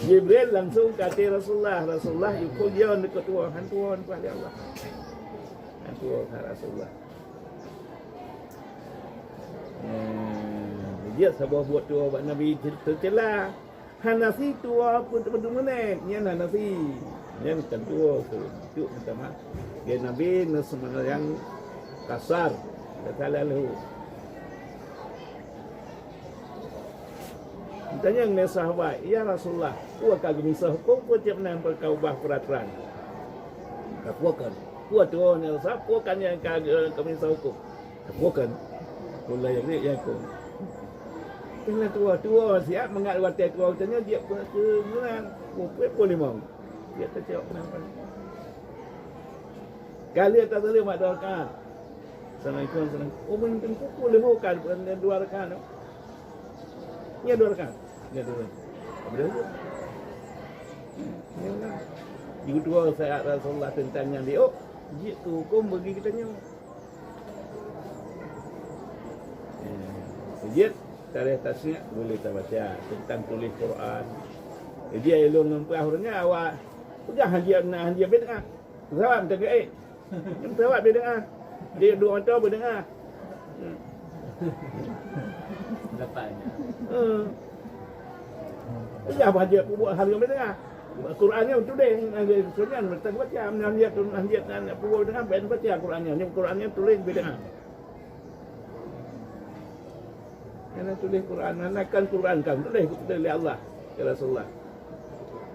Jibril langsung kata Rasulullah ikut dia dekat tua hantuan kepada Allah. Hantuan kepada Rasulullah. Dia sabah buat tua buat Nabi tercela. Hanafi tua pun betul-betul ni Hanafi. Yang kedua itu pertama. Dia Nabi sebenarnya yang kasar. Kata lalu. Tanya dengan sahabat, ya Rasulullah, puak kagum hukum, puak tiap nampak kau ubah peraturan. Puakan, puak tu ni Rasulullah, puakan yang kagum hukum. Puakan, pula yang ni yang aku. Kena tua siap mengat watai tua tanya dia pun ke mana, pun limau. Dia tercakap kenapa? Kali tak boleh mak dua rakaat. Assalamualaikum. Oh mungkin pukul 5 kan, bukan 2 rakaat. Ni 2 rakaat. Ni 2 rakaat. Apa dia? Yang dua saya Rasulullah tentang yang dia. Oh, jitu hukum bagi kita nyo. Sejak tarikh tasnya boleh kita baca tentang tulis Quran. Dia elok nampak hurufnya awak. Udah hajat bid'ah. Zawab tak gaib. Yang zawab bid'ah. Dia dua orang tahu berdengar. Dapatnya. Dia baca buat hal yang berdengar. Qurannya tu deh. Sebenarnya mereka baca hanjat buat dengar baca Qurannya. Ni Qurannya tulis berdengar. Karena tulis Quran, anakan Quran kan tulis oleh Allah ya Rasulullah.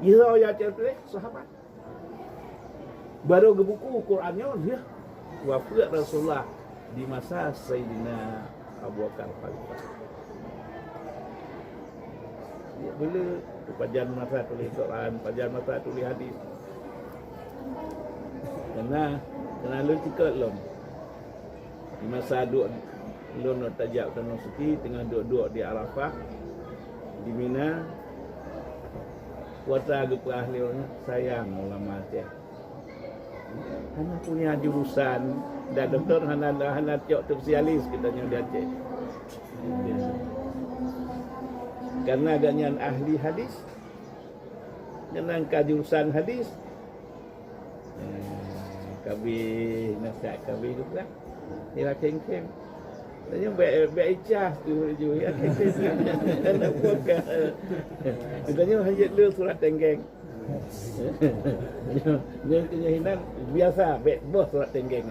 Ia ya tulis sahabat. Baru ke buku Qurannya dia wafat Rasulullah di masa Sayyidina Abu Bakar Khalifah. Dia boleh pajan masa tulis Quran, pajan masa tulis hadis. Kena lu tiket lom. Di masa duk lon tajak tanah suci tengah duduk di Arafah di Mina. Kuasa ke ahlinya sayang ulama Aceh. Hana punya jurusan dan doktor hana tiok spesialis katanya di Aceh. Karena agaknya ahli hadis. Dengan jurusan hadis. Kabih nasihat kabih tu lah. Dia keng-keng. Tanya baik ijah tu ya nak buka. Tanya hajat lu surat tenggeng. Dia keyakinan biasa baik bos surat tenggeng.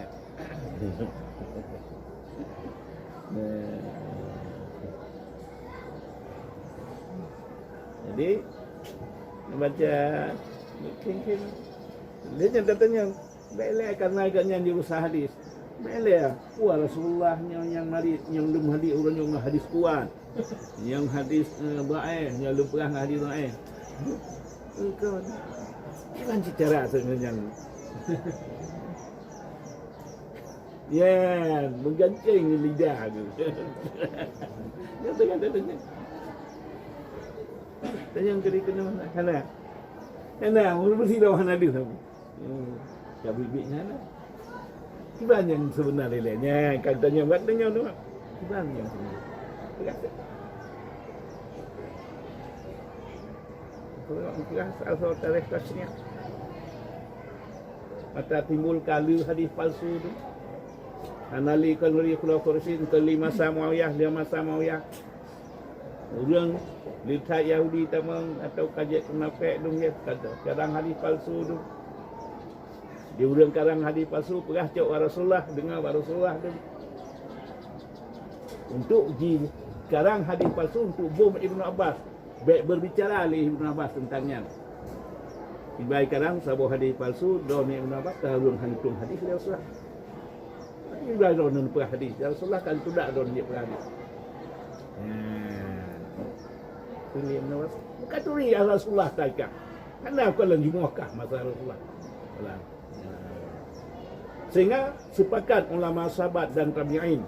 Jadi baca mungkin dia jangan tanya baiklah karena agaknya diusaha hadis. Baiklah, puan Rasulullah yang mari yang lum hadis orang yang hadis kuat. Yang hadis baik, yang lum perang hadis baik. Kau kan cara sebenarnya. Ya, menggancing lidah tu. Dia tanya. Tanya kiri kena mana? Kena, mesti dah hadis tu. Ya bibitnya ada. Kiban yang sebenarnya katanya buatnya tu. Kiban yang sebenarnya. Kalau asal tarikh tasnya. Mata timbul kali hadis palsu tu. Anali kalori khulafur rasyidin kelima Muawiyah, 5 masa Muawiyah. Orang lihat Yahudi tamang atau kajet munafik dong ya kata. Kadang hadis palsu tu. Dia urang karang hadis palsu perah cak Rasulullah dengar Rasulullah tu. Untuk karang hadis palsu untuk bom Ibnu Abbas. Baik berbicara oleh Ibnu Abbas tentangnya. Ibai karang sabuh hadis palsu don Ibnu Abbas urang hantung hadis Rasulullah. Ini dah don perah hadis Rasulullah kan tidak don dia perah hadis. Tuli Ibnu Abbas. Bukan tuli Rasulullah takkan. Karena kalau di Mekah masa Rasulullah. Sehingga sepakat ulama sahabat dan tabi'in.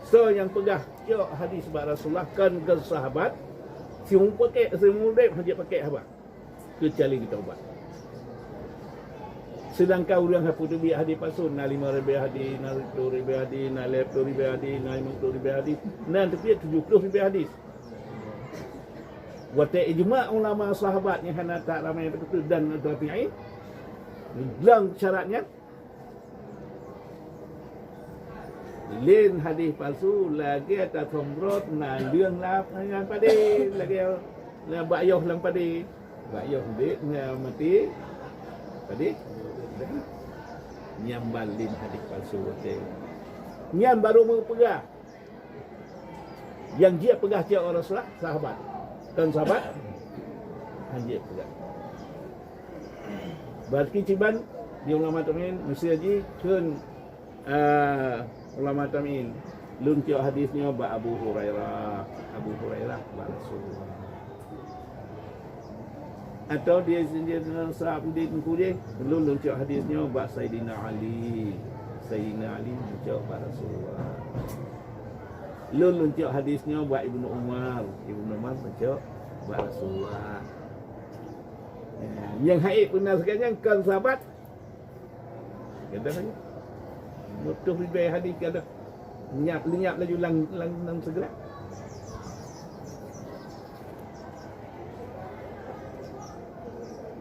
So yang pegah cok hadis sebab Rasulullah kan ke sahabat semua pakai semua dia pakai apa? Kecuali kita ubat. Sedangkan orang hapus tu biar hadis palsu na 5,000 hadis, na 10,000 hadis, na 10,000 hadis, na 50,000 hadis, na tapi 70,000 hadis. wa ijma' ulama sahabat yang hana tak ramai betul dan tabi'in lang syaratnya lain hadis palsu lagi atas somrot na lương lap yang padi lagi na bayuh lang padi bayuh dik mati padi nyambalin hadis palsu okey nyan baru mengpegang yang dia pegang dia orang sahabat dan sahabat hanya pegang berarti ciban di ulama tamin mesti haji kun ulama tamin lun tio hadisnya ba Abu Hurairah ba Rasulullah atau dia sendiri sahabat di kude lun tio hadisnya ba Sayyidina Ali tio ba Rasulullah lun tio hadisnya ba Ibnu Umar tio ba Rasulullah. Yang haid benar sekalian kan sahabat kata saja mutuh ribai hadis kata lenyap laju lang segera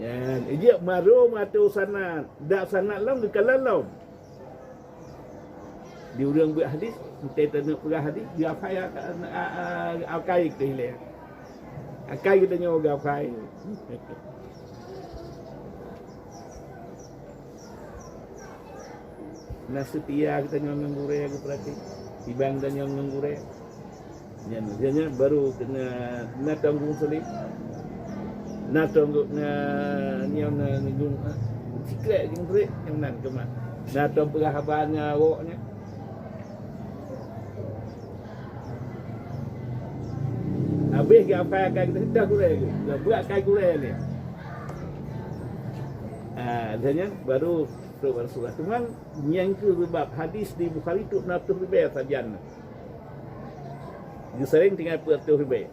ya dia maru matu sanad dak sanad lam dikalan lam di urang buat hadis kita nak perah hadis dia apa akai kita hilang akai kita nyawa gapai nasetia kita nyong ngure aku perhati ibang dan nyong ngure dia baru kena nak tanggung selip nak tanggung nyong ngung sikret ngure yang nan kemat nak tanggung perhabannya awaknya habis ke apa akan kita dah gure dah buat kai gure ni dia baru Rasulullah. Cuman yang ke sebab hadis di Bukhari tu nafsu ribai sajan. Dia sering tinggal pertu ribai.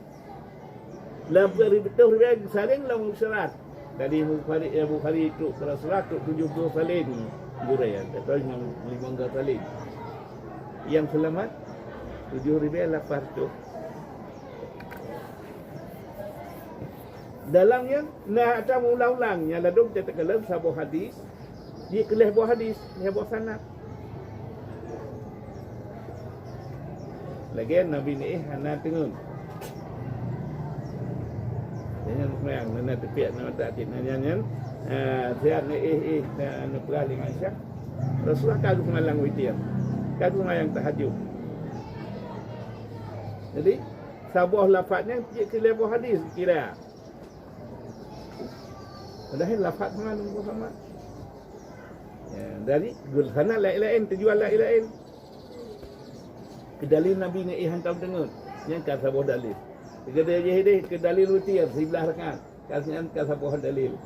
Lah pertu ribai sering lah syarat. Dari Bukhari tu Rasulullah tu 70 salin gurai atau 50 salin. Yang selamat 7 ribai lepas tu. Dalamnya nak ada ulang-ulangnya ladung kita kelam sabuh hadis. Dia kelih buah hadis, dia buah sanad. Lagi Nabi ni hana tengun. Jangan memang nana tepiak nama tak tin jangan. Sihat ni nak perali Aisyah. Rasulullah kagum mengalang witir. Kagum yang tahajud. Jadi sabuh lafaznya dia kelih buah hadis kira. Padahal lafaz mana sama. Ya, dari gulhana lain-lain terjual lain-lain. Kedalil Nabi ni hantam dengar. Yang kan sabuh dalil. Kedai hidih ke dalil witir sebelah rakaat. Kasnya kan sabuh dalil.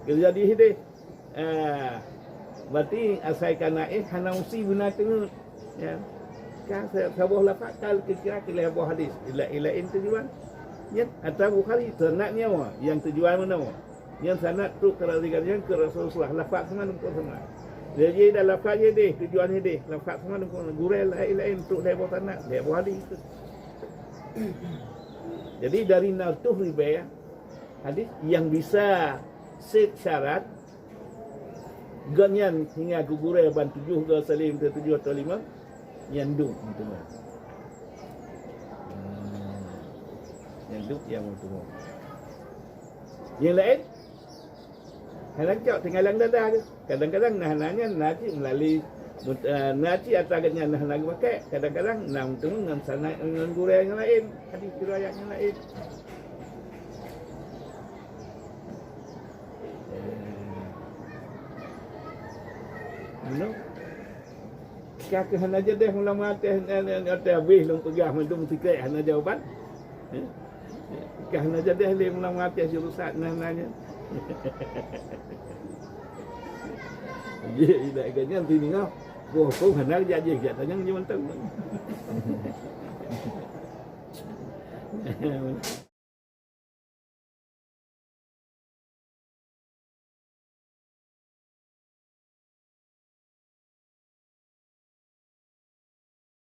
Jadi hidih. Berarti asai kana hana usi guna tengah. Ya. Kan sabuh lafaz kal kira kelih buah hadis. Lain terjual. Ya, atau Bukhari ternaknya yang terjual mana? Yang sanad tu kalau dikatakan ke Rasulullah lafaz sama dengan sama. Jadi dah lafaz je deh tujuan dia lafaz sama dengan gurel lain tu level sanad level hadis. Jadi dari nautuh riwayat hadis yang bisa set syarat ganyan hingga gugure ban 7 ke salim ke 7 atau 5 nyandung itu mah. Nyandung yang itu. Yang lain halang cak tinggal lang dadah je. Kadang-kadang nahananya naci melalui naci ataganya nahan lagi pakai. Kadang-kadang nam temu dengan sana dengan gurau yang lain, hadis riwayat yang lain. No. Kak hana je deh ulama teh habis long pegah mendung sikit hana jawapan. Kak hana je deh le ulama teh jurusan nahananya. Dia tidak ganyan tini ngau. Cô cũng hình nói ra gì vậy ta nhắn với anh Tấn.